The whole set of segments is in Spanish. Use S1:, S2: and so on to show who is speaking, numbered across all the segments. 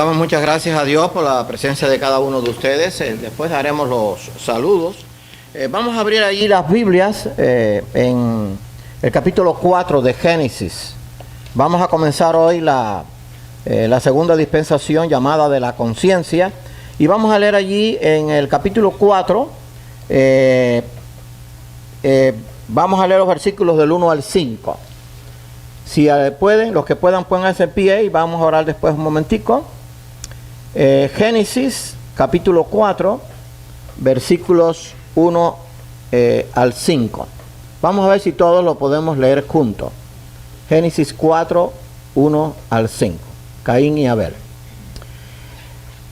S1: Damos muchas gracias a Dios por la presencia de cada uno de ustedes. Después haremos los saludos. Vamos a abrir allí las Biblias en el capítulo 4 de Génesis. Vamos a comenzar hoy la segunda dispensación llamada de la conciencia. Y vamos a leer allí en el capítulo 4, vamos a leer los versículos del 1 al 5. Si pueden, los que puedan, pónganse en pie y vamos a orar después un momentico. Génesis, capítulo 4, versículos 1 al 5. Vamos a ver si todos lo podemos leer juntos. Génesis 4, 1 al 5. Caín y Abel.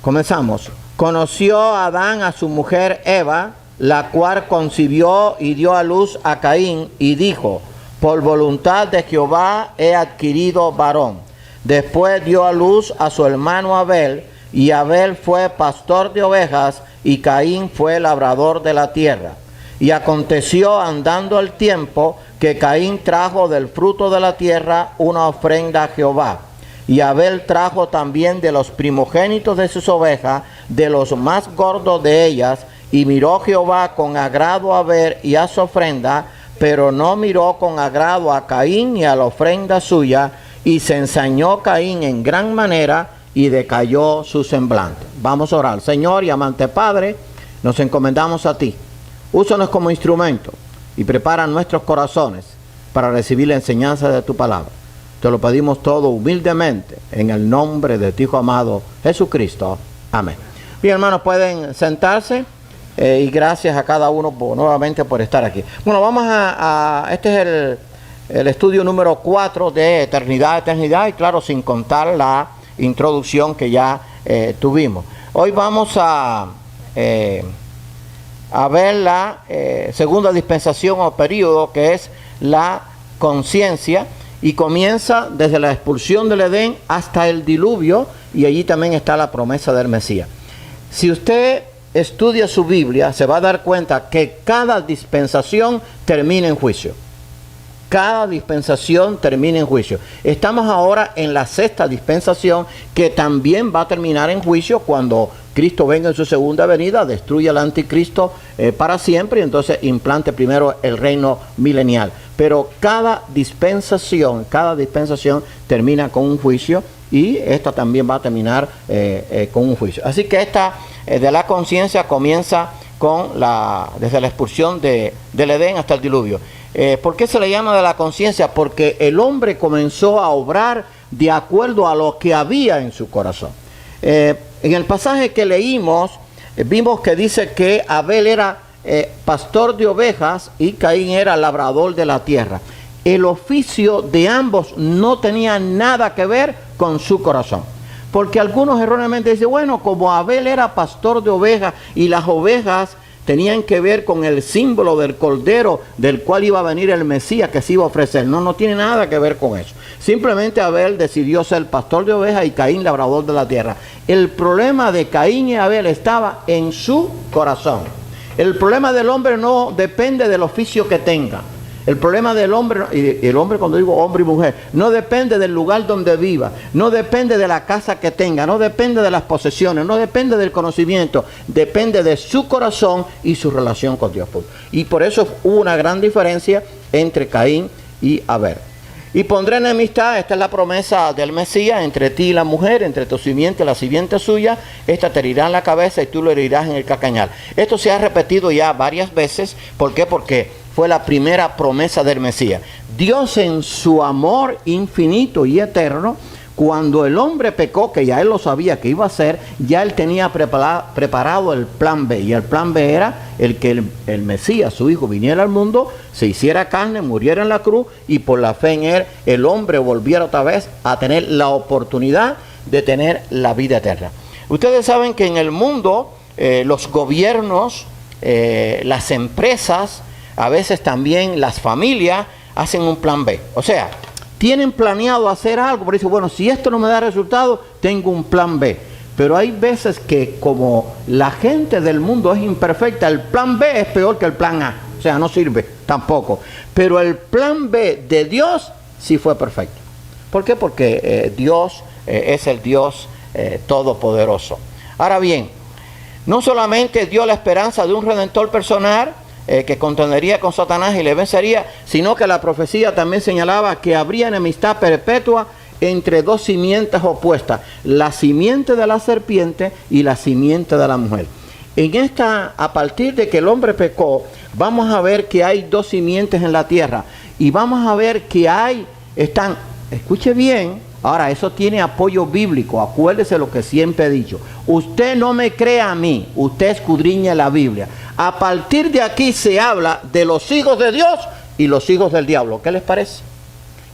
S1: Comenzamos. Conoció Adán a su mujer Eva, la cual concibió y dio a luz a Caín, y dijo: por voluntad de Jehová he adquirido varón. Después dio a luz a su hermano Abel, y Abel fue pastor de ovejas, y Caín fue labrador de la tierra. Y aconteció andando el tiempo, que Caín trajo del fruto de la tierra una ofrenda a Jehová. Y Abel trajo también de los primogénitos de sus ovejas, de los más gordos de ellas, y miró Jehová con agrado a Abel y a su ofrenda, pero no miró con agrado a Caín y a la ofrenda suya, y se ensañó Caín en gran manera, y decayó su semblante. Vamos a orar. Señor y amante Padre, nos encomendamos a ti. Úsanos como instrumento y prepara nuestros corazones para recibir la enseñanza de tu palabra. Te lo pedimos todo humildemente en el nombre de tu Hijo amado Jesucristo. Amén. Bien, hermanos, pueden sentarse. Y gracias a cada uno nuevamente por estar aquí. Bueno, vamos este es el estudio número 4 de eternidad, y claro, sin contar la introducción que ya tuvimos. Hoy vamos a ver la segunda dispensación o periodo, que es la conciencia, y comienza desde la expulsión del Edén hasta el diluvio, y allí también está la promesa del Mesías. Si usted estudia su Biblia, se va a dar cuenta que cada dispensación termina en juicio. Cada dispensación termina en juicio. Estamos ahora en la sexta dispensación, que también va a terminar en juicio cuando Cristo venga en su segunda venida, destruya al anticristo para siempre, y entonces implante primero el reino milenial. Pero cada dispensación termina con un juicio, y esta también va a terminar con un juicio. Así que esta de la conciencia comienza con desde la expulsión del Edén hasta el diluvio. ¿Por qué se le llama de la conciencia? Porque el hombre comenzó a obrar de acuerdo a lo que había en su corazón. En el pasaje que leímos, vimos que dice que Abel era pastor de ovejas y Caín era labrador de la tierra. El oficio de ambos no tenía nada que ver con su corazón. Porque algunos erróneamente dicen, bueno, como Abel era pastor de ovejas y las ovejas tenían que ver con el símbolo del cordero del cual iba a venir el Mesías que se iba a ofrecer. No tiene nada que ver con eso. Simplemente Abel decidió ser pastor de ovejas y Caín labrador de la tierra. El problema de Caín y Abel estaba en su corazón. El problema del hombre no depende del oficio que tenga. El problema del hombre, y el hombre, cuando digo hombre y mujer, no depende del lugar donde viva, no depende de la casa que tenga, no depende de las posesiones, no depende del conocimiento, depende de su corazón y su relación con Dios. Y por eso hubo una gran diferencia entre Caín y Abel. Y pondré enemistad, esta es la promesa del Mesías, entre ti y la mujer, entre tu simiente y la simiente suya, esta te herirá en la cabeza y tú lo herirás en el calcañar. Esto se ha repetido ya varias veces. ¿Por qué? Porque fue la primera promesa del Mesías. Dios, en su amor infinito y eterno, cuando el hombre pecó, que ya él lo sabía que iba a hacer, ya él tenía preparado el plan B. Y el plan B era el que el Mesías, su hijo, viniera al mundo, se hiciera carne, muriera en la cruz, y por la fe en él, el hombre volviera otra vez a tener la oportunidad de tener la vida eterna. Ustedes saben que en el mundo, los gobiernos, las empresas, a veces también las familias hacen un plan B. O sea, tienen planeado hacer algo, pero dicen, bueno, si esto no me da resultado, tengo un plan B. Pero hay veces que, como la gente del mundo es imperfecta, el plan B es peor que el plan A. O sea, no sirve tampoco. Pero el plan B de Dios sí fue perfecto. ¿Por qué? Porque Dios es el Dios todopoderoso. Ahora bien, no solamente dio la esperanza de un redentor personal que contendería con Satanás y le vencería, sino que la profecía también señalaba que habría enemistad perpetua entre dos simientes opuestas, la simiente de la serpiente y la simiente de la mujer. A partir de que el hombre pecó, vamos a ver que hay dos simientes en la tierra y vamos a ver que escuche bien, ahora eso tiene apoyo bíblico, acuérdese lo que siempre he dicho, usted no me cree a mí, usted escudriña la Biblia. A partir de aquí se habla de los hijos de Dios y los hijos del diablo. ¿Qué les parece?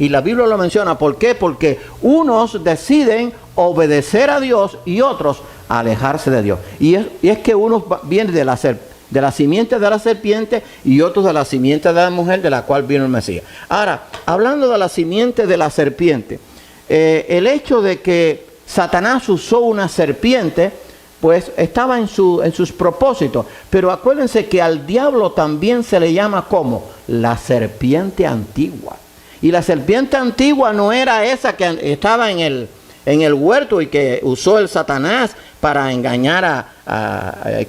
S1: Y la Biblia lo menciona. ¿Por qué? Porque unos deciden obedecer a Dios y otros alejarse de Dios. Y es que unos vienen de la simiente de la serpiente y otros de la simiente de la mujer, de la cual vino el Mesías. Ahora, hablando de la simiente de la serpiente, el hecho de que Satanás usó una serpiente, pues estaba en sus propósitos. Pero acuérdense que al diablo también se le llama como la serpiente antigua. Y la serpiente antigua no era esa que estaba en el huerto y que usó el Satanás para engañar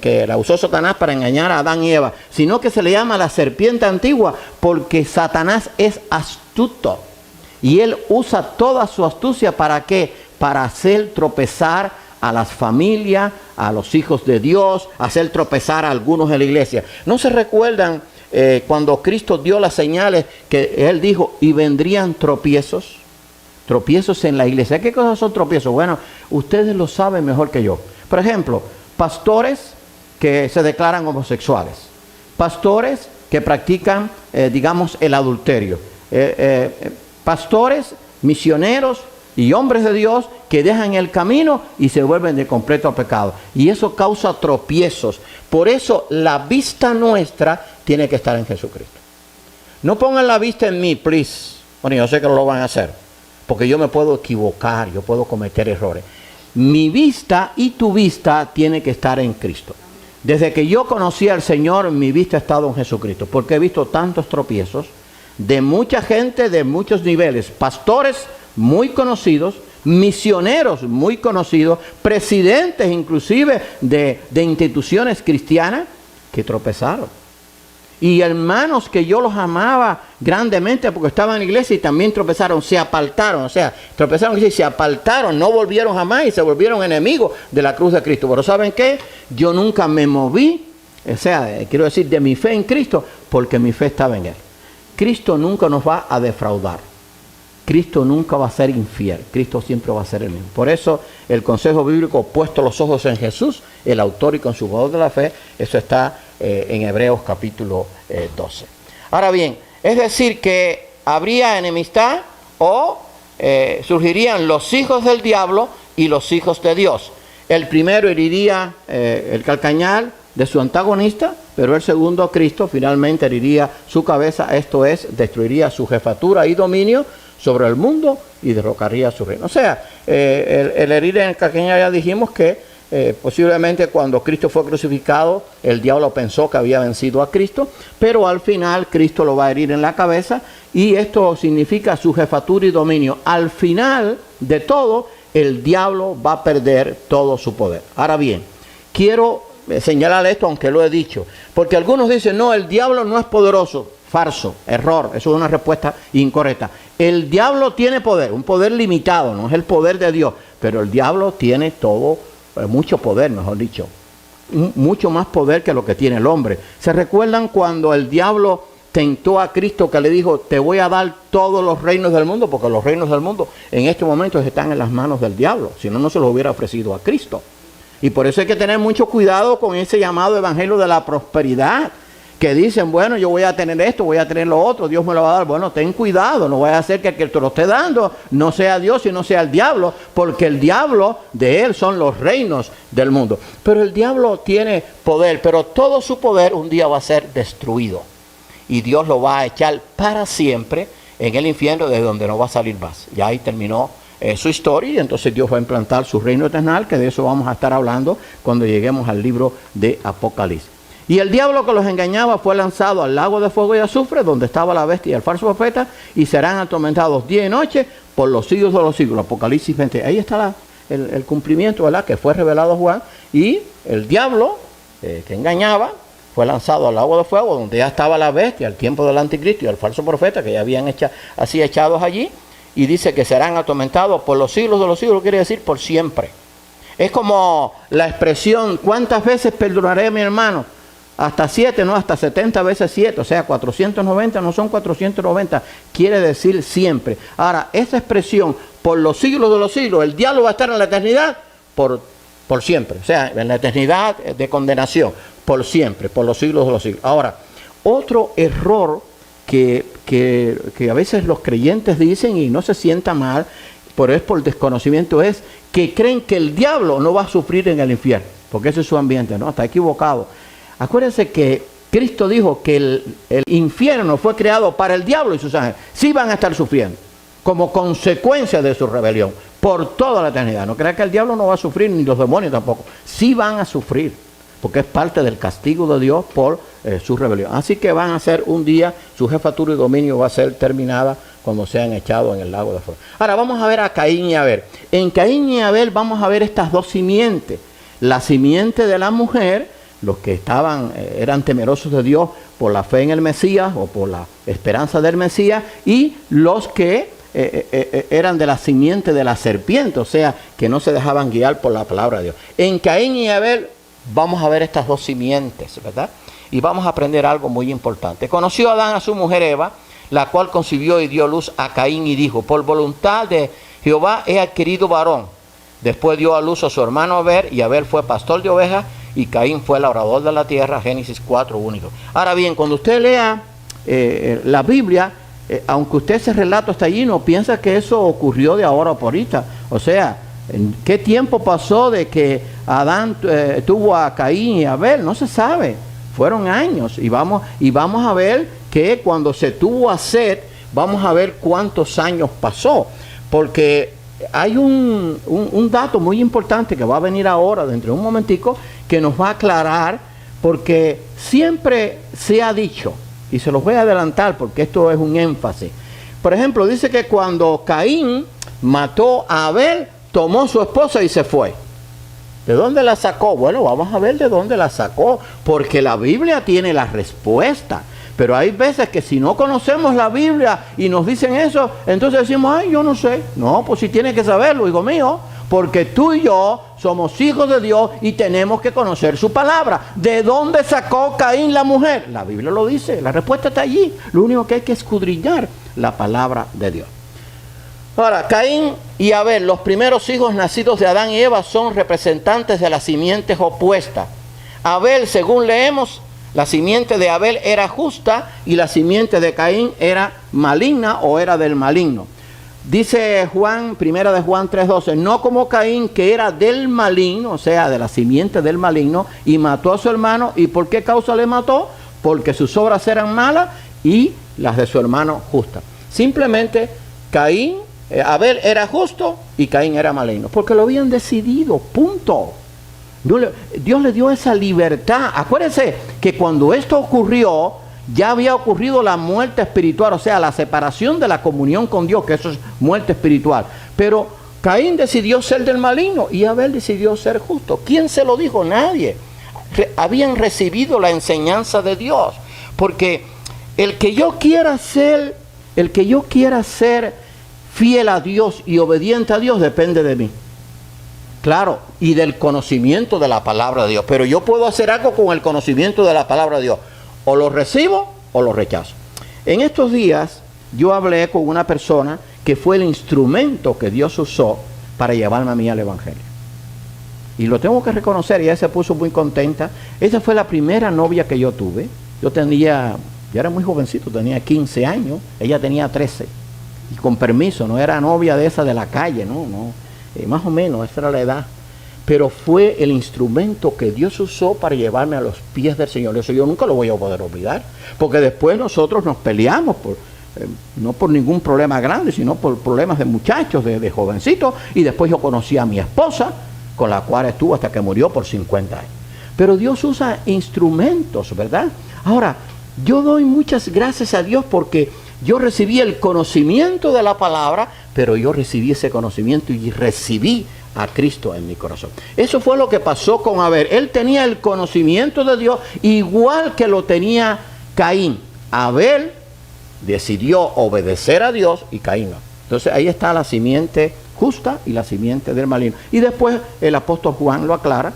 S1: que la usó Satanás para engañar a Adán y Eva, sino que se le llama la serpiente antigua porque Satanás es astuto y él usa toda su astucia ¿para qué? Para hacer tropezar a las familias, a los hijos de Dios, hacer tropezar a algunos en la iglesia. ¿No se recuerdan cuando Cristo dio las señales que Él dijo, y vendrían tropiezos? Tropiezos en la iglesia. ¿Qué cosas son tropiezos? Bueno, ustedes lo saben mejor que yo. Por ejemplo, pastores que se declaran homosexuales. Pastores que practican, digamos, el adulterio. Pastores, misioneros y hombres de Dios que dejan el camino y se vuelven de completo pecado. Y eso causa tropiezos. Por eso la vista nuestra tiene que estar en Jesucristo. No pongan la vista en mí, please. Bueno, yo sé que no lo van a hacer, porque yo me puedo equivocar, yo puedo cometer errores. Mi vista y tu vista tiene que estar en Cristo. Desde que yo conocí al Señor, mi vista ha estado en Jesucristo, porque he visto tantos tropiezos de mucha gente de muchos niveles, pastores muy conocidos, misioneros muy conocidos, presidentes inclusive de instituciones cristianas que tropezaron. Y hermanos que yo los amaba grandemente porque estaban en la iglesia y también tropezaron, se apartaron, o sea, tropezaron y se apartaron, no volvieron jamás y se volvieron enemigos de la cruz de Cristo. Pero ¿saben qué? Yo nunca me moví, o sea, quiero decir, de mi fe en Cristo, porque mi fe estaba en Él. Cristo nunca nos va a defraudar. Cristo nunca va a ser infiel. Cristo siempre va a ser el mismo. Por eso el consejo bíblico, puesto los ojos en Jesús, el autor y consumador de la fe, eso está en Hebreos capítulo 12. Ahora bien, es decir que habría enemistad o surgirían los hijos del diablo y los hijos de Dios. El primero heriría el calcañar de su antagonista, pero el segundo, Cristo, finalmente heriría su cabeza, esto es, destruiría su jefatura y dominio sobre el mundo y derrocaría su reino. O sea, el herir en el calcañar, ya dijimos que posiblemente cuando Cristo fue crucificado, el diablo pensó que había vencido a Cristo, pero al final Cristo lo va a herir en la cabeza y esto significa su jefatura y dominio. Al final de todo, el diablo va a perder todo su poder. Ahora bien, quiero señalar esto, aunque lo he dicho, porque algunos dicen, no, el diablo no es poderoso. Falso, error, eso es una respuesta incorrecta. El diablo tiene poder, un poder limitado, no es el poder de Dios, pero el diablo tiene mucho poder, mejor dicho, mucho más poder que lo que tiene el hombre. ¿Se recuerdan cuando el diablo tentó a Cristo, que le dijo, te voy a dar todos los reinos del mundo? Porque los reinos del mundo en este momento están en las manos del diablo, si no, no se los hubiera ofrecido a Cristo. Y por eso hay que tener mucho cuidado con ese llamado evangelio de la prosperidad, que dicen, bueno, yo voy a tener esto, voy a tener lo otro, Dios me lo va a dar. Bueno, ten cuidado, no vaya a hacer que el que te lo esté dando no sea Dios y no sea el diablo, porque el diablo, de él son los reinos del mundo. Pero el diablo tiene poder, pero todo su poder un día va a ser destruido. Y Dios lo va a echar para siempre en el infierno, de donde no va a salir más. Ya ahí terminó su historia, y entonces Dios va a implantar su reino eterno, que de eso vamos a estar hablando cuando lleguemos al libro de Apocalipsis. Y el diablo que los engañaba fue lanzado al lago de fuego y azufre, donde estaba la bestia y el falso profeta, y serán atormentados día y noche por los siglos de los siglos. Apocalipsis 20. Ahí está el cumplimiento, ¿verdad?, que fue revelado a Juan, y el diablo, que engañaba, fue lanzado al lago de fuego, donde ya estaba la bestia, al tiempo del anticristo y el falso profeta, que ya habían así echados allí, y dice que serán atormentados por los siglos de los siglos, quiere decir por siempre. Es como la expresión, ¿cuántas veces perdonaré a mi hermano? Hasta 7, no, hasta 70 veces 7, o sea, 490 no son 490, quiere decir siempre. Ahora, esa expresión, por los siglos de los siglos, el diablo va a estar en la eternidad por siempre, o sea, en la eternidad de condenación, por siempre, por los siglos de los siglos. Ahora, otro error que a veces los creyentes dicen y no se sienta mal, pero es por desconocimiento, es que creen que el diablo no va a sufrir en el infierno, porque ese es su ambiente, ¿no? Está equivocado. Acuérdense que Cristo dijo que el infierno fue creado para el diablo y sus ángeles. Sí van a estar sufriendo, como consecuencia de su rebelión, por toda la eternidad. No crean que el diablo no va a sufrir, ni los demonios tampoco. Sí van a sufrir, porque es parte del castigo de Dios por su rebelión. Así que van a ser un día, su jefatura y dominio va a ser terminada cuando sean echados en el lago de fuego. Ahora vamos a ver a Caín y Abel. En Caín y Abel vamos a ver estas dos simientes. La simiente de la mujer, los que eran temerosos de Dios por la fe en el Mesías o por la esperanza del Mesías, y los que eran de la simiente de la serpiente, o sea, que no se dejaban guiar por la palabra de Dios. En Caín y Abel vamos a ver estas dos simientes, ¿verdad? Y vamos a aprender algo muy importante. Conoció Adán a su mujer Eva, la cual concibió y dio luz a Caín y dijo, por voluntad de Jehová he adquirido varón. Después dio a luz a su hermano Abel, y Abel fue pastor de ovejas, y Caín fue labrador de la tierra. Génesis 4, 1 y 2. Ahora bien, cuando usted lea la Biblia, aunque usted ese relato está allí, no piensa que eso ocurrió de ahora por ahorita. O sea, ¿qué tiempo pasó de que Adán tuvo a Caín y Abel? No se sabe. Fueron años. Y vamos a ver que cuando se tuvo a Set, vamos a ver cuántos años pasó. Porque hay un dato muy importante que va a venir ahora, dentro de un momentico, que nos va a aclarar, porque siempre se ha dicho, y se los voy a adelantar porque esto es un énfasis. Por ejemplo, dice que cuando Caín mató a Abel, tomó su esposa y se fue. ¿De dónde la sacó? Bueno, vamos a ver de dónde la sacó, porque la Biblia tiene la respuesta. Pero hay veces que si no conocemos la Biblia y nos dicen eso, entonces decimos, ay, yo no sé. No, pues si tienes que saberlo, hijo mío, porque tú y yo somos hijos de Dios y tenemos que conocer su palabra. ¿De dónde sacó Caín la mujer? La Biblia lo dice, la respuesta está allí. Lo único que hay que escudriñar la palabra de Dios. Ahora, Caín y Abel, los primeros hijos nacidos de Adán y Eva, son representantes de las simientes opuestas. Abel, según leemos, la simiente de Abel era justa y la simiente de Caín era maligna o era del maligno. Dice Juan, primera de Juan 3:12, no como Caín, que era del maligno, o sea, de la simiente del maligno, y mató a su hermano. ¿Y por qué causa le mató? Porque sus obras eran malas y las de su hermano justas. Simplemente Abel era justo y Caín era maligno, porque lo habían decidido, punto. Dios le dio esa libertad. Acuérdense que cuando esto ocurrió, ya había ocurrido la muerte espiritual, o sea, la separación de la comunión con Dios, que eso es muerte espiritual. Pero Caín decidió ser del maligno y Abel decidió ser justo. ¿Quién se lo dijo? Nadie. Habían recibido la enseñanza de Dios. Porque el que yo quiera ser fiel a Dios y obediente a Dios depende de mí. Claro, y del conocimiento de la palabra de Dios. Pero yo puedo hacer algo con el conocimiento de la palabra de Dios. O lo recibo o lo rechazo. En estos días yo hablé con una persona que fue el instrumento que Dios usó para llevarme a mí al Evangelio. Y lo tengo que reconocer, y ella se puso muy contenta. Esa fue la primera novia que yo tuve. Yo era muy jovencito, tenía 15 años, ella tenía 13. Y con permiso, no era novia de esa de la calle, no. Más o menos, esa era la edad. Pero fue el instrumento que Dios usó para llevarme a los pies del Señor. Eso yo nunca lo voy a poder olvidar. Porque después nosotros nos peleamos, no por ningún problema grande, sino por problemas de muchachos, de jovencitos. Y después yo conocí a mi esposa, con la cual estuvo hasta que murió por 50 años. Pero Dios usa instrumentos, ¿verdad? Ahora, yo doy muchas gracias a Dios porque yo recibí el conocimiento de la palabra, pero yo recibí ese conocimiento y recibí a Cristo en mi corazón. Eso fue lo que pasó con Abel. Él tenía el conocimiento de Dios igual que lo tenía Caín. Abel decidió obedecer a Dios y Caín no. Entonces ahí está la simiente justa y la simiente del maligno. Y después el apóstol Juan lo aclara.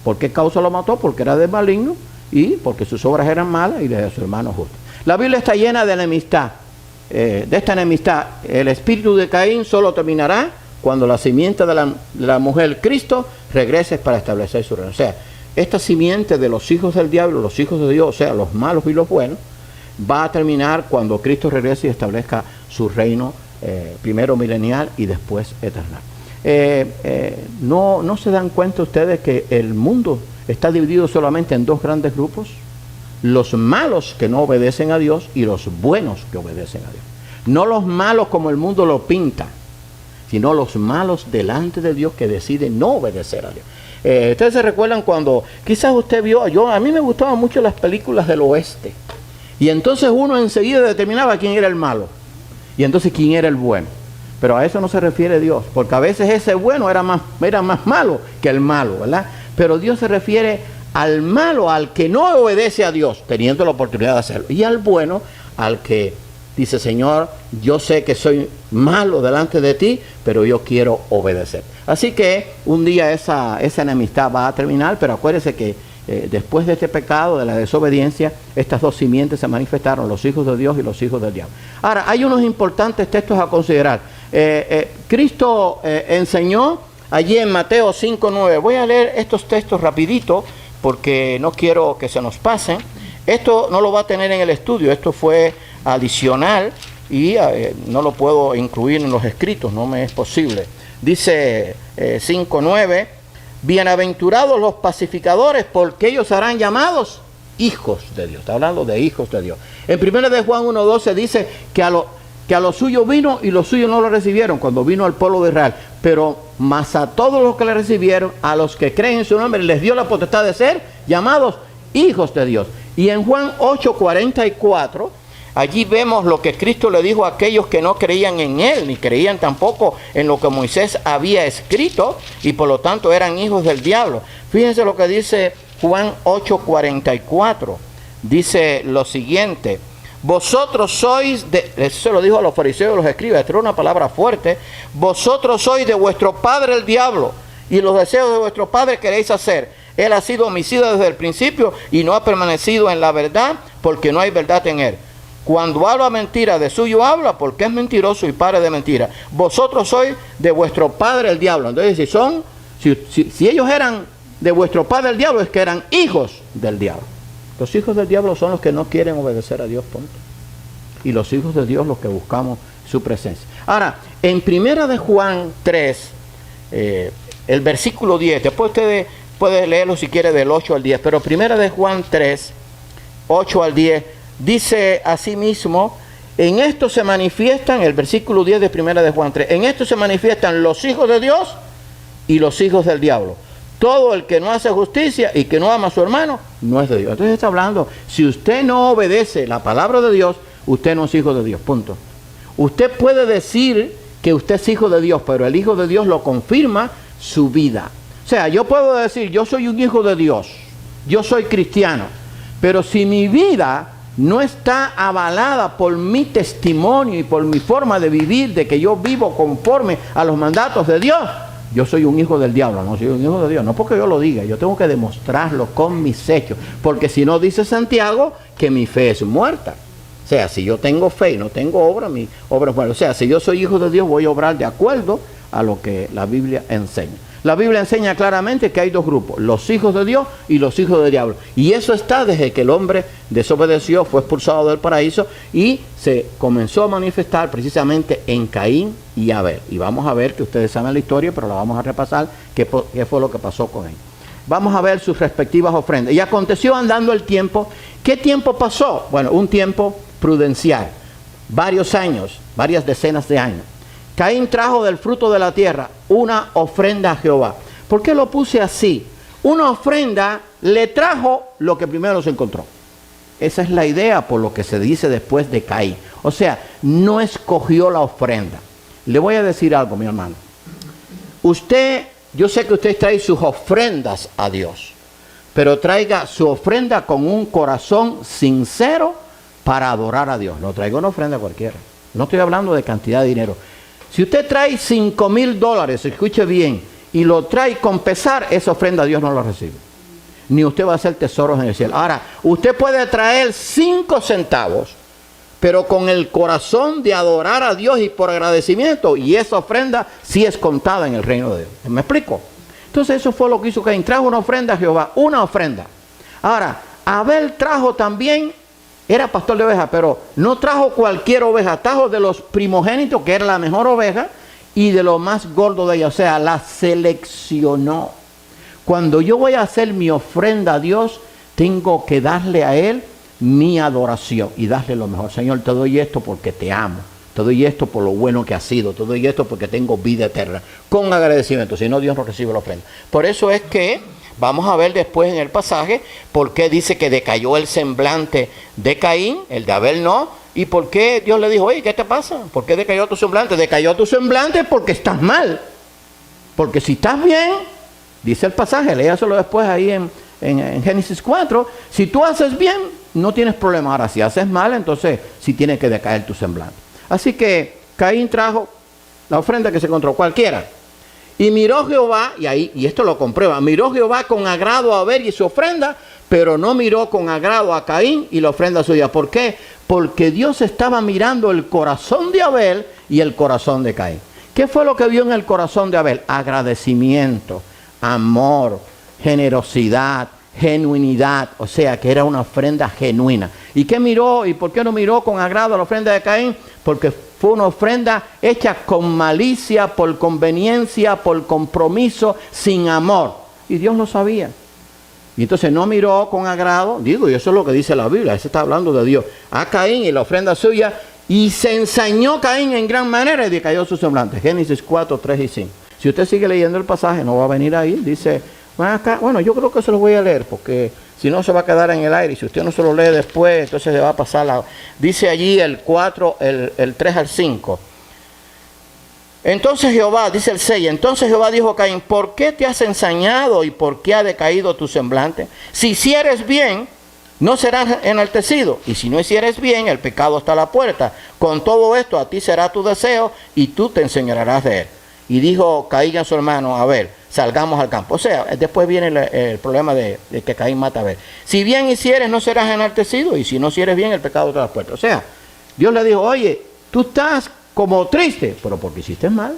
S1: ¿Por qué causa lo mató? Porque era del maligno y porque sus obras eran malas y de su hermano justo. La Biblia está llena de enemistad. De esta enemistad, el espíritu de Caín solo terminará cuando la simiente de la mujer Cristo regrese para establecer su reino. O sea, esta simiente de los hijos del diablo, los hijos de Dios, o sea, los malos y los buenos, va a terminar cuando Cristo regrese y establezca su reino, primero milenial y después eterno. ¿No se dan cuenta ustedes que el mundo está dividido solamente en dos grandes grupos? Los malos que no obedecen a Dios y los buenos que obedecen a Dios. No los malos como el mundo lo pinta, sino los malos delante de Dios que deciden no obedecer a Dios. Ustedes se recuerdan cuando quizás usted vio, a mí me gustaban mucho las películas del oeste, y entonces uno enseguida determinaba quién era el malo y entonces quién era el bueno. Pero a eso no se refiere Dios, porque a veces ese bueno era más malo que el malo, ¿verdad? Pero Dios se refiere al malo, al que no obedece a Dios, teniendo la oportunidad de hacerlo, y al bueno, al que dice: Señor, yo sé que soy malo delante de ti, pero yo quiero obedecer. Así que un día esa enemistad va a terminar, pero acuérdese que después de este pecado, de la desobediencia, estas dos simientes se manifestaron, los hijos de Dios y los hijos del diablo. Ahora, hay unos importantes textos a considerar. Cristo enseñó allí en Mateo 5:9. Voy a leer estos textos rapidito, porque no quiero que se nos pasen. Esto no lo va a tener en el estudio, esto fue adicional y no lo puedo incluir en los escritos, no me es posible. Dice 5:9, bienaventurados los pacificadores, porque ellos serán llamados hijos de Dios. Está hablando de hijos de Dios. En 1 de Juan 1:12 dice que a lo suyo vino y los suyos no lo recibieron cuando vino al pueblo de Israel. Pero más a todos los que le recibieron, a los que creen en su nombre, les dio la potestad de ser llamados hijos de Dios. Y en Juan 8:44, allí vemos lo que Cristo le dijo a aquellos que no creían en Él, ni creían tampoco en lo que Moisés había escrito, y por lo tanto eran hijos del diablo. Fíjense lo que dice Juan 8:44. Dice lo siguiente: vosotros sois eso se lo dijo a los fariseos y los escribas, esto era una palabra fuerte. Vosotros sois de vuestro padre el diablo, y los deseos de vuestro padre queréis hacer. Él ha sido homicida desde el principio y no ha permanecido en la verdad, porque no hay verdad en él. Cuando habla mentira, de suyo habla, porque es mentiroso y padre de mentira. Vosotros sois de vuestro padre el diablo. Entonces, si ellos eran de vuestro padre el diablo, es que eran hijos del diablo. Los hijos del diablo son los que no quieren obedecer a Dios, punto. Y los hijos de Dios los que buscamos su presencia. Ahora, en 1 de Juan 3, el versículo 10, después ustedes pueden leerlo si quiere del 8 al 10, pero 1 de Juan 3, 8 al 10, dice así mismo: en esto se manifiestan, el versículo 10 de 1 de Juan 3, en esto se manifiestan los hijos de Dios y los hijos del diablo. Todo el que no hace justicia y que no ama a su hermano, no es de Dios. Entonces está hablando, si usted no obedece la palabra de Dios, usted no es hijo de Dios, punto. Usted puede decir que usted es hijo de Dios, pero el hijo de Dios lo confirma su vida. O sea, yo puedo decir, yo soy un hijo de Dios, yo soy cristiano, pero si mi vida no está avalada por mi testimonio y por mi forma de vivir, de que yo vivo conforme a los mandatos de Dios, yo soy un hijo del diablo, no soy un hijo de Dios. No porque yo lo diga, yo tengo que demostrarlo con mis hechos. Porque si no, dice Santiago que mi fe es muerta. O sea, si yo tengo fe y no tengo obra, mi obra es muerta. O sea, si yo soy hijo de Dios, voy a obrar de acuerdo a lo que la Biblia enseña. La Biblia enseña claramente que hay dos grupos: los hijos de Dios y los hijos del diablo. Y eso está desde que el hombre desobedeció, fue expulsado del paraíso y se comenzó a manifestar precisamente en Caín y Abel. Y vamos a ver, que ustedes saben la historia, pero la vamos a repasar, qué fue lo que pasó con él. Vamos a ver sus respectivas ofrendas. Y aconteció andando el tiempo. ¿Qué tiempo pasó? Bueno, un tiempo prudencial, varios años, varias decenas de años. Caín trajo del fruto de la tierra una ofrenda a Jehová. ¿Por qué lo puse así? Una ofrenda le trajo lo que primero se encontró. Esa es la idea por lo que se dice después de Caín. O sea, no escogió la ofrenda. Le voy a decir algo, mi hermano. Usted yo sé que usted trae sus ofrendas a Dios, pero traiga su ofrenda con un corazón sincero para adorar a Dios. No traiga una ofrenda cualquiera. No estoy hablando de cantidad de dinero. Si usted trae $5,000, escuche bien, y lo trae con pesar, esa ofrenda Dios no la recibe. Ni usted va a hacer tesoros en el cielo. Ahora, usted puede traer 5 centavos, pero con el corazón de adorar a Dios y por agradecimiento, y esa ofrenda sí es contada en el reino de Dios. ¿Me explico? Entonces eso fue lo que hizo Caín. Trajo una ofrenda a Jehová, una ofrenda. Ahora, Abel trajo también, era pastor de ovejas, pero no trajo cualquier oveja, trajo de los primogénitos, que era la mejor oveja, y de lo más gordo de ella, o sea, la seleccionó. Cuando yo voy a hacer mi ofrenda a Dios, tengo que darle a Él mi adoración y darle lo mejor. Señor, te doy esto porque te amo, te doy esto por lo bueno que has sido, te doy esto porque tengo vida eterna, con agradecimiento. Si no, Dios no recibe la ofrenda. Por eso es que vamos a ver después en el pasaje por qué dice que decayó el semblante de Caín, el de Abel no, y por qué Dios le dijo, oye, ¿qué te pasa? ¿Por qué decayó tu semblante? Decayó tu semblante porque estás mal. Porque si estás bien, dice el pasaje, léaselo después ahí en Génesis 4, si tú haces bien, no tienes problema. Ahora, si haces mal, entonces sí tiene que decaer tu semblante. Así que Caín trajo la ofrenda que se encontró, cualquiera. Y miró Jehová, y esto lo comprueba, miró Jehová con agrado a Abel y su ofrenda, pero no miró con agrado a Caín y la ofrenda suya. ¿Por qué? Porque Dios estaba mirando el corazón de Abel y el corazón de Caín. ¿Qué fue lo que vio en el corazón de Abel? Agradecimiento, amor, generosidad, genuinidad, o sea que era una ofrenda genuina. ¿Y qué miró? ¿Y por qué no miró con agrado la ofrenda de Caín? Porque fue una ofrenda hecha con malicia, por conveniencia, por compromiso, sin amor. Y Dios lo sabía. Y entonces no miró con agrado, digo, y eso es lo que dice la Biblia, se está hablando de Dios, a Caín y la ofrenda suya, y se ensañó Caín en gran manera y decayó su semblante. Génesis 4, 3 y 5. Si usted sigue leyendo el pasaje, no va a venir ahí, dice, bueno, yo creo que se lo voy a leer, porque si no se va a quedar en el aire, y si usted no se lo lee después, entonces se va a pasar dice allí el 4, el 3 al 5. Entonces Jehová, dice el 6, entonces Jehová dijo a Caín, ¿por qué te has ensañado y por qué ha decaído tu semblante? Si hicieres bien, no serás enaltecido, y si no hicieres bien, el pecado está a la puerta. Con todo esto a ti será tu deseo, y tú te enseñarás de él. Y dijo Caín a su hermano, a ver, salgamos al campo. O sea, después viene el problema de que Caín mata a Abel. Si bien hicieres, no serás enaltecido, y si no hicieres bien, el pecado está a la puerta. O sea, Dios le dijo, oye, tú estás como triste, pero porque hiciste mal.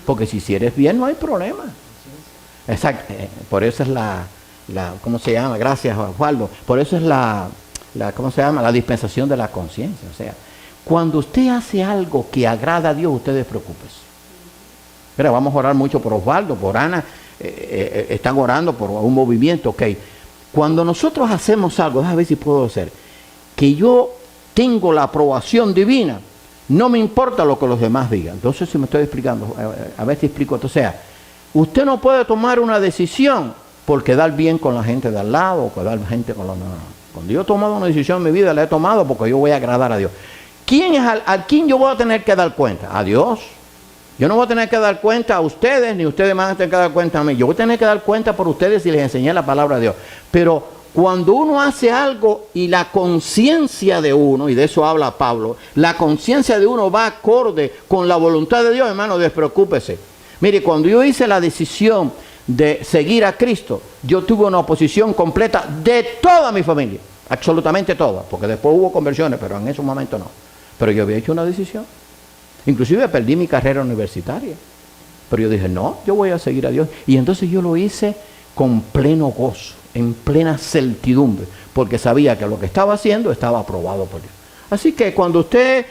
S1: Porque si hicieres bien, no hay problema. Exacto. Por eso es ¿cómo se llama? Gracias, Osvaldo. Por eso es ¿cómo se llama? La dispensación de la conciencia. O sea, cuando usted hace algo que agrada a Dios, usted despreocúpese. Mira, vamos a orar mucho por Osvaldo, por Ana. Están orando por un movimiento, ok. Cuando nosotros hacemos algo, déjame ver si puedo hacer, que yo tengo la aprobación divina, no me importa lo que los demás digan. Entonces, si me estoy explicando, a ver si explico esto. O sea, usted no puede tomar una decisión por quedar bien con la gente de al lado o quedar gente con los... No. Cuando yo he tomado una decisión en mi vida, la he tomado porque yo voy a agradar a Dios. ¿Quién es a quién yo voy a tener que dar cuenta? A Dios. Yo no voy a tener que dar cuenta a ustedes, ni ustedes van a tener que dar cuenta a mí. Yo voy a tener que dar cuenta por ustedes si les enseñé la palabra de Dios. Pero cuando uno hace algo y la conciencia de uno, y de eso habla Pablo, la conciencia de uno va acorde con la voluntad de Dios, hermano, despreocúpese. Mire, cuando yo hice la decisión de seguir a Cristo, yo tuve una oposición completa de toda mi familia, absolutamente toda, porque después hubo conversiones, pero en ese momento no. Pero yo había hecho una decisión. Inclusive perdí mi carrera universitaria. Pero yo dije, no, yo voy a seguir a Dios. Y entonces yo lo hice con pleno gozo, en plena certidumbre, porque sabía que lo que estaba haciendo estaba aprobado por Dios. Así que cuando usted,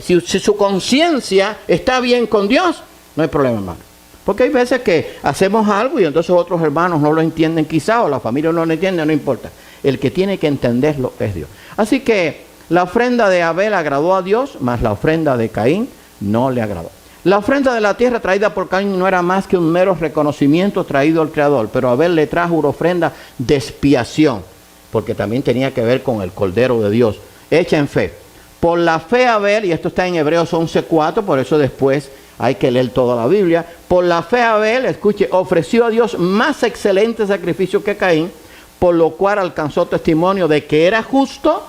S1: si su conciencia está bien con Dios, no hay problema, hermano. Porque hay veces que hacemos algo y entonces otros hermanos no lo entienden quizá, o la familia no lo entiende, no importa. El que tiene que entenderlo es Dios. Así que la ofrenda de Abel agradó a Dios, mas la ofrenda de Caín no le agradó. La ofrenda de la tierra traída por Caín no era más que un mero reconocimiento traído al Creador, pero Abel le trajo una ofrenda de expiación, porque también tenía que ver con el Cordero de Dios, hecha en fe. Por la fe Abel, y esto está en Hebreos 11:4, por eso después hay que leer toda la Biblia. Por la fe Abel, escuche, ofreció a Dios más excelente sacrificio que Caín, por lo cual alcanzó testimonio de que era justo,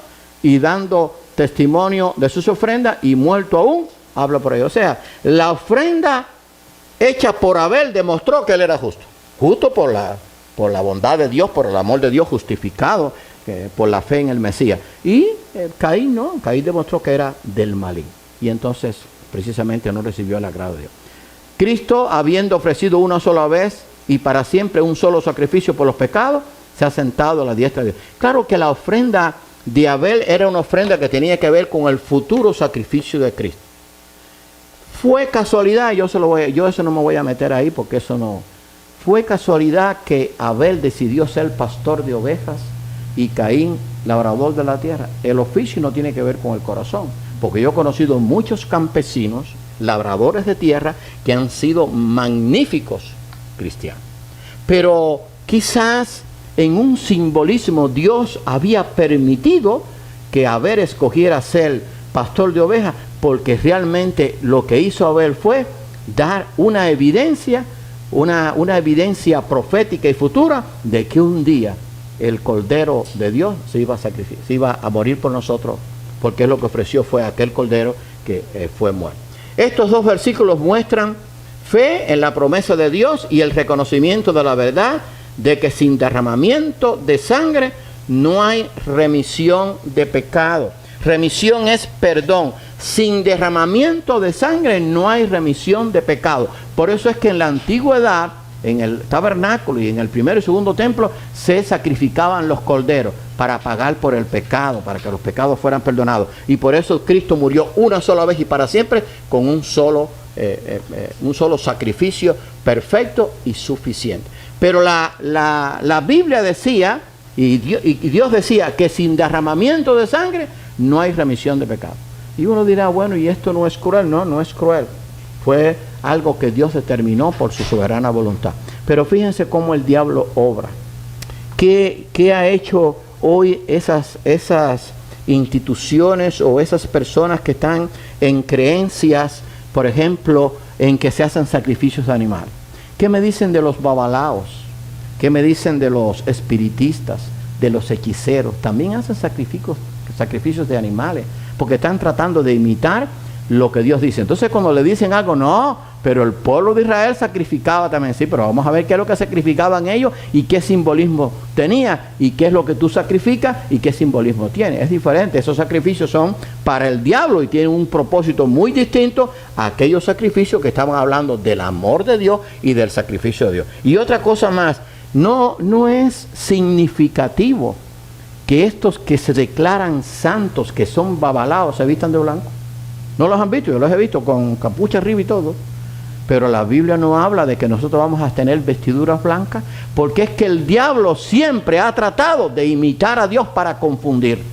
S1: y dando testimonio de sus ofrendas, y muerto aún, habla por ello. O sea, la ofrenda hecha por Abel demostró que él era justo. Justo por la bondad de Dios, por el amor de Dios, justificado por la fe en el Mesías. Y Caín no, Caín demostró que era del maligno. Y entonces, precisamente, no recibió el agrado de Dios. Cristo, habiendo ofrecido una sola vez y para siempre un solo sacrificio por los pecados, se ha sentado a la diestra de Dios. Claro que la ofrenda de Abel era una ofrenda que tenía que ver con el futuro sacrificio de Cristo. Fue casualidad, yo eso no me voy a meter ahí porque eso no. Fue casualidad que Abel decidió ser pastor de ovejas y Caín labrador de la tierra. El oficio no tiene que ver con el corazón, porque yo he conocido muchos campesinos, labradores de tierra, que han sido magníficos cristianos. Pero quizás en un simbolismo Dios había permitido que Abel escogiera ser pastor de ovejas, porque realmente lo que hizo Abel fue dar una evidencia profética y futura de que un día el Cordero de Dios se iba a sacrificar, se iba a morir por nosotros, porque lo que ofreció fue aquel Cordero que fue muerto. Estos dos versículos muestran fe en la promesa de Dios y el reconocimiento de la verdad de que sin derramamiento de sangre no hay remisión de pecado. Remisión es perdón. Sin derramamiento de sangre no hay remisión de pecado. Por eso es que en la antigüedad, en el tabernáculo y en el primero y segundo templo, se sacrificaban los corderos para pagar por el pecado, para que los pecados fueran perdonados. Y por eso Cristo murió una sola vez y para siempre con un solo sacrificio perfecto y suficiente. Pero la Biblia decía, y Dios decía, que sin derramamiento de sangre no hay remisión de pecado. Y uno dirá, bueno, ¿y esto no es cruel? No, no es cruel. Fue algo que Dios determinó por su soberana voluntad. Pero fíjense cómo el diablo obra. ¿Qué ha hecho hoy esas instituciones o esas personas que están en creencias, por ejemplo, en que se hacen sacrificios de animales? ¿Qué me dicen de los babalaos? ¿Qué me dicen de los espiritistas, de los hechiceros? También hacen sacrificios de animales, porque están tratando de imitar lo que Dios dice. Entonces cuando le dicen algo, no, pero el pueblo de Israel sacrificaba también. Sí, pero vamos a ver qué es lo que sacrificaban ellos y qué simbolismo tenía, y qué es lo que tú sacrificas y qué simbolismo tiene. Es diferente. Esos sacrificios son para el diablo y tienen un propósito muy distinto a aquellos sacrificios que estaban hablando del amor de Dios y del sacrificio de Dios. Y otra cosa más, no es significativo que estos que se declaran santos, que son babalaos, se vistan de blanco. ¿No los han visto? Yo los he visto con capucha arriba y todo. Pero la Biblia no habla de que nosotros vamos a tener vestiduras blancas, porque es que el diablo siempre ha tratado de imitar a Dios para confundir.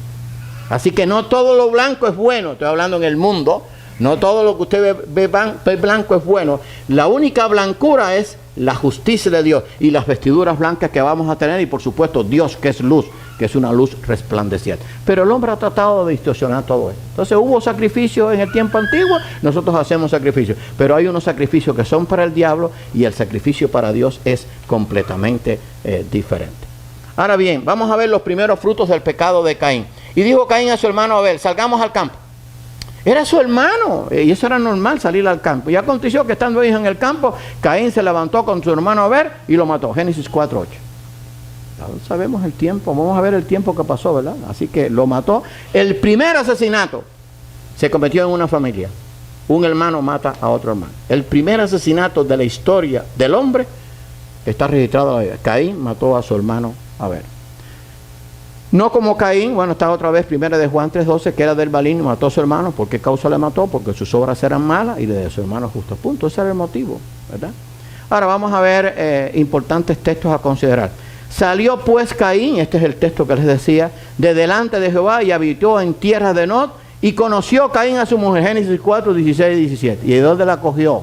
S1: Así que no todo lo blanco es bueno. Estoy hablando en el mundo. No todo lo que usted ve blanco es bueno. La única blancura es la justicia de Dios y las vestiduras blancas que vamos a tener, y por supuesto Dios, que es luz, que es una luz resplandeciente. Pero el hombre ha tratado de distorsionar todo esto. Entonces hubo sacrificios en el tiempo antiguo, nosotros hacemos sacrificios, pero hay unos sacrificios que son para el diablo y el sacrificio para Dios es completamente diferente. Ahora bien, vamos a ver los primeros frutos del pecado de Caín. Y dijo Caín a su hermano Abel, salgamos al campo. Era su hermano, y eso era normal, salir al campo. Y aconteció que estando ellos en el campo, Caín se levantó con su hermano Abel y lo mató. Génesis 4:8. Sabemos el tiempo, vamos a ver el tiempo que pasó, ¿verdad? Así que lo mató. El primer asesinato se cometió en una familia. Un hermano mata a otro hermano. El primer asesinato de la historia del hombre está registrado ahí. Caín mató a su hermano Abel. No como Caín, bueno, está otra vez, 1 de Juan 3:12, que era del maligno y mató a su hermano. ¿Por qué causa le mató? Porque sus obras eran malas y de su hermano justo. Punto, ese era el motivo, ¿verdad? Ahora vamos a ver importantes textos a considerar. Salió pues Caín, este es el texto que les decía, de delante de Jehová y habitó en tierra de Nod, y conoció Caín a su mujer, Génesis 4:16 y 17. ¿Y de dónde la cogió?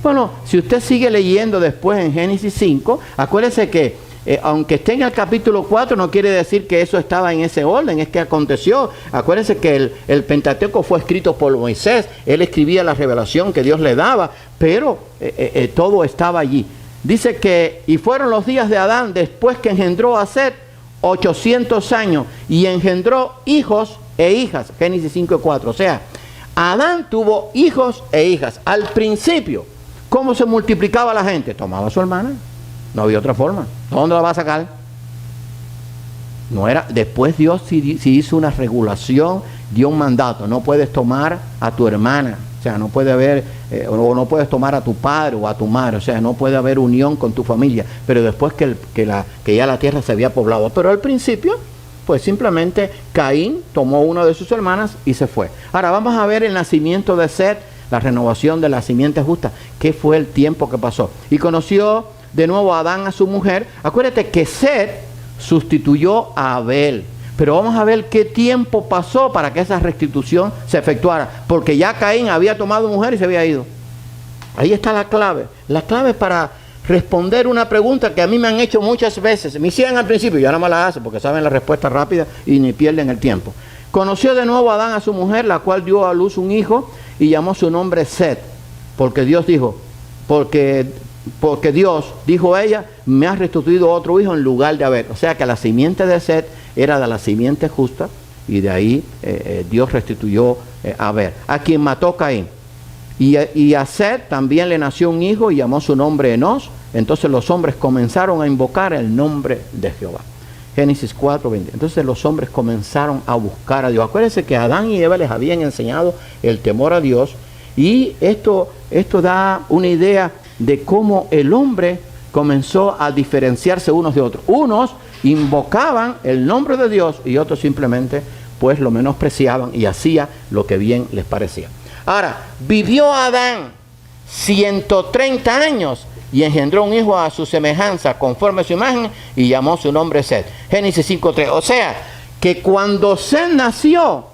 S1: Bueno, si usted sigue leyendo después en Génesis 5, acuérdese que aunque esté en el capítulo 4, no quiere decir que eso estaba en ese orden, es que aconteció. Acuérdense que el Pentateuco fue escrito por Moisés, él escribía la revelación que Dios le daba, pero todo estaba allí. Dice que, y fueron los días de Adán después que engendró a Set 800 años, y engendró hijos e hijas, Génesis 5:4. O sea, Adán tuvo hijos e hijas. Al principio, ¿cómo se multiplicaba la gente? Tomaba a su hermana. No había otra forma. ¿Dónde la va a sacar? No era. Después Dios sí hizo una regulación, dio un mandato. No puedes tomar a tu hermana. O sea, no puede haber, o no puedes tomar a tu padre o a tu madre. O sea, no puede haber unión con tu familia. Pero después que ya la tierra se había poblado. Pero al principio, pues simplemente Caín tomó una de sus hermanas y se fue. Ahora vamos a ver el nacimiento de Set, la renovación de la simiente justa. ¿Qué fue el tiempo que pasó? Y conoció de nuevo a Adán a su mujer. Acuérdate que Set sustituyó a Abel. Pero vamos a ver qué tiempo pasó para que esa restitución se efectuara. Porque ya Caín había tomado mujer y se había ido. Ahí está la clave. La clave para responder una pregunta que a mí me han hecho muchas veces. Me hicieron al principio, ya no me la hacen porque saben la respuesta rápida y ni pierden el tiempo. Conoció de nuevo a Adán a su mujer, la cual dio a luz un hijo y llamó su nombre Set. Porque Dios dijo, porque Dios, dijo ella, me ha restituido otro hijo en lugar de Abel. O sea que la simiente de Set era de la simiente justa y de ahí Dios restituyó a Abel, a quien mató Caín. Y a Set también le nació un hijo y llamó su nombre Enos. Entonces los hombres comenzaron a invocar el nombre de Jehová. Génesis 4:20. Entonces los hombres comenzaron a buscar a Dios. Acuérdense que Adán y Eva les habían enseñado el temor a Dios. Y esto da una idea de cómo el hombre comenzó a diferenciarse unos de otros. Unos invocaban el nombre de Dios y otros simplemente pues lo menospreciaban y hacían lo que bien les parecía. Ahora, vivió Adán 130 años y engendró un hijo a su semejanza conforme a su imagen y llamó su nombre Set. Génesis 5:3. O sea, que cuando Set nació,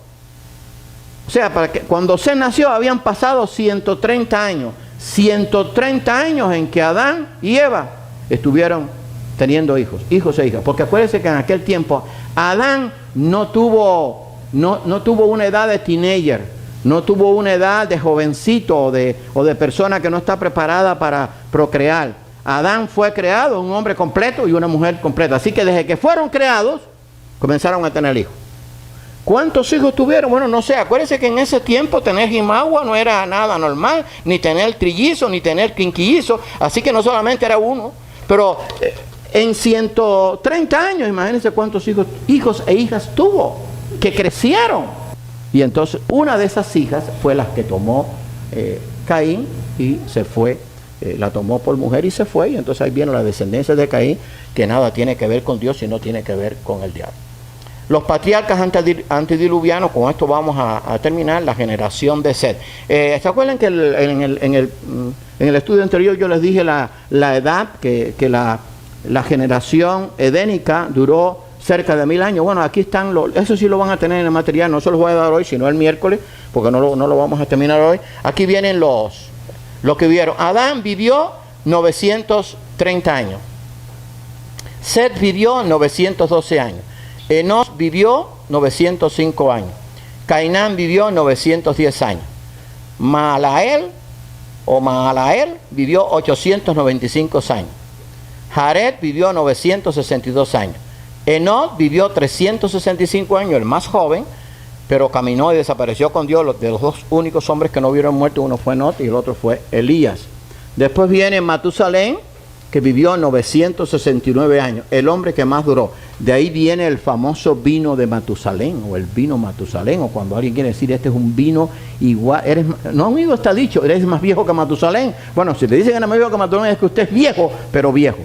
S1: cuando Set nació habían pasado 130 años. 130 años en que Adán y Eva estuvieron teniendo hijos e hijas. Porque acuérdense que en aquel tiempo Adán no tuvo una edad de teenager. No tuvo una edad de jovencito o de persona que no está preparada para procrear. Adán fue creado, un hombre completo y una mujer completa. Así que desde que fueron creados, comenzaron a tener hijos. ¿Cuántos hijos tuvieron? Bueno, no sé. Acuérdense que en ese tiempo tener jimagua no era nada normal, ni tener trillizo, ni tener quinquillizo. Así que no solamente era uno. Pero en 130 años, imagínense cuántos hijos e hijas tuvo, que crecieron. Y entonces una de esas hijas fue la que tomó Caín y se fue, la tomó por mujer y se fue. Y entonces ahí viene la descendencia de Caín, que nada tiene que ver con Dios y no tiene que ver con el diablo. Los patriarcas antediluvianos, con esto vamos a terminar, la generación de Set. ¿Se acuerdan que en el estudio anterior yo les dije la edad, que la generación edénica duró cerca de 1000 años? Bueno, aquí están, eso sí lo van a tener en el material, no se los voy a dar hoy, sino el miércoles, porque no lo vamos a terminar hoy. Aquí vienen los que vivieron. Adán vivió 930 años. Set vivió 912 años. Enos vivió 905 años. Cainán vivió 910 años. Mahalael vivió 895 años. Jared vivió 962 años. Enoc vivió 365 años, el más joven, pero caminó y desapareció con Dios. De los dos únicos hombres que no vieron muerto, uno fue Enoc y el otro fue Elías. Después viene Matusalén, que vivió 969 años, el hombre que más duró. De ahí viene el famoso vino de Matusalén, o el vino Matusalén, o cuando alguien quiere decir este es un vino igual, no amigo, está dicho, eres más viejo que Matusalén. Bueno, si le dicen que eres más viejo que Matusalén es que usted es viejo, pero viejo.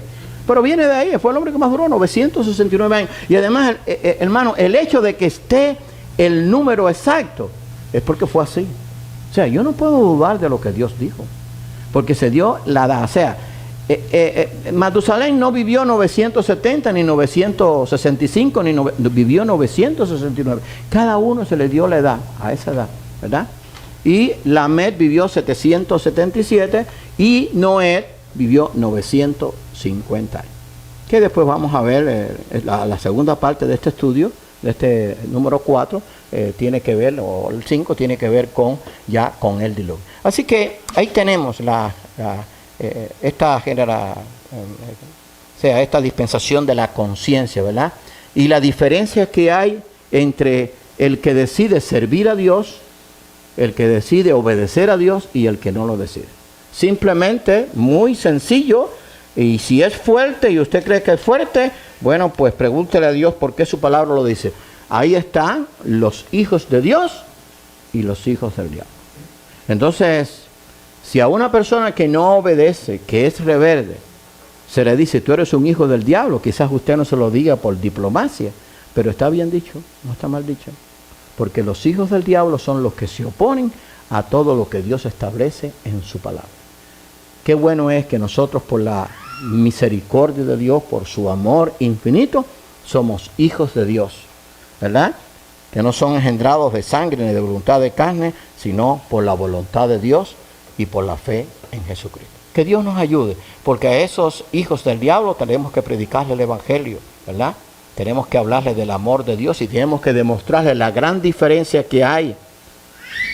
S1: Pero viene de ahí, fue el hombre que más duró, 969 años. Y además, hermano, el hecho de que esté el número exacto es porque fue así. O sea, yo no puedo dudar de lo que Dios dijo, porque se dio la edad. O sea, Matusalén no vivió 970 ni 965, vivió 969. Cada uno se le dio la edad, a esa edad, ¿verdad? Y Lamed vivió 777 y Noé vivió 950 años. que después vamos a ver la segunda parte de este estudio, de este número 4, tiene que ver, o el 5 tiene que ver con el diluvio. Así que ahí tenemos esta dispensación de la conciencia, ¿verdad? Y la diferencia que hay entre el que decide servir a Dios, el que decide obedecer a Dios y el que no lo decide. Simplemente, muy sencillo, y si es fuerte y usted cree que es fuerte, bueno, pues pregúntele a Dios por qué su palabra lo dice. Ahí están los hijos de Dios y los hijos del diablo. Entonces, si a una persona que no obedece, que es rebelde, se le dice, tú eres un hijo del diablo, quizás usted no se lo diga por diplomacia, pero está bien dicho, no está mal dicho. Porque los hijos del diablo son los que se oponen a todo lo que Dios establece en su palabra. Qué bueno es que nosotros, por la misericordia de Dios, por su amor infinito, somos hijos de Dios, ¿verdad? Que no son engendrados de sangre ni de voluntad de carne, sino por la voluntad de Dios y por la fe en Jesucristo. Que Dios nos ayude, porque a esos hijos del diablo tenemos que predicarles el evangelio, ¿verdad? Tenemos que hablarles del amor de Dios y tenemos que demostrarles la gran diferencia que hay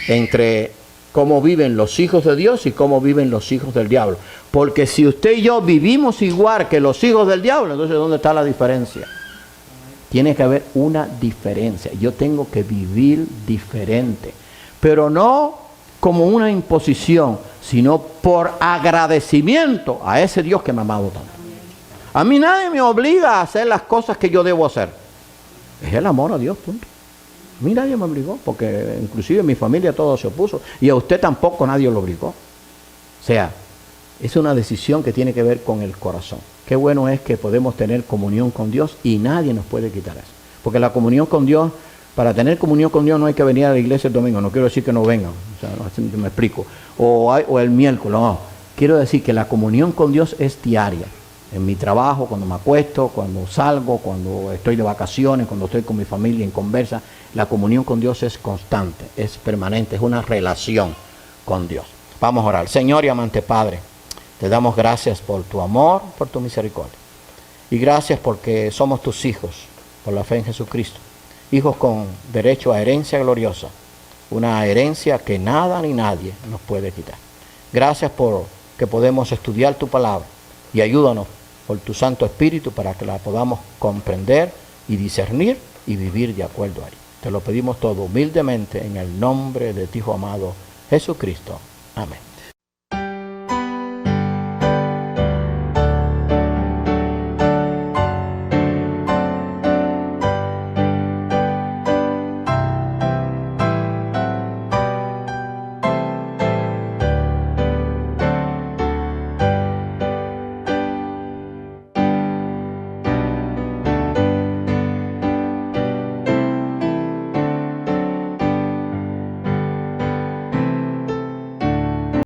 S1: entre cómo viven los hijos de Dios y cómo viven los hijos del diablo. Porque si usted y yo vivimos igual que los hijos del diablo, entonces ¿dónde está la diferencia? Tiene que haber una diferencia. Yo tengo que vivir diferente, pero no como una imposición, sino por agradecimiento a ese Dios que me ha amado tanto. A mí nadie me obliga a hacer las cosas que yo debo hacer. Es el amor a Dios, punto. A mí nadie me obligó, porque inclusive mi familia todo se opuso, y a usted tampoco nadie lo obligó. O sea, es una decisión que tiene que ver con el corazón. Qué bueno es que podemos tener comunión con Dios y nadie nos puede quitar eso. Porque la comunión con Dios, para tener comunión con Dios no hay que venir a la iglesia el domingo, no quiero decir que no vengan, o sea, no me explico, o el miércoles, no. Quiero decir que la comunión con Dios es diaria. En mi trabajo, cuando me acuesto, cuando salgo, cuando estoy de vacaciones, cuando estoy con mi familia en conversa, la comunión con Dios es constante, es permanente, es una relación con Dios. Vamos a orar. Señor y amante Padre, te damos gracias por tu amor, por tu misericordia. Y gracias porque somos tus hijos, por la fe en Jesucristo. Hijos con derecho a herencia gloriosa, una herencia que nada ni nadie nos puede quitar. Gracias por que podemos estudiar tu palabra y ayúdanos por tu Santo Espíritu para que la podamos comprender y discernir y vivir de acuerdo a ella. Te lo pedimos todo humildemente en el nombre de tu Hijo amado Jesucristo. Amén.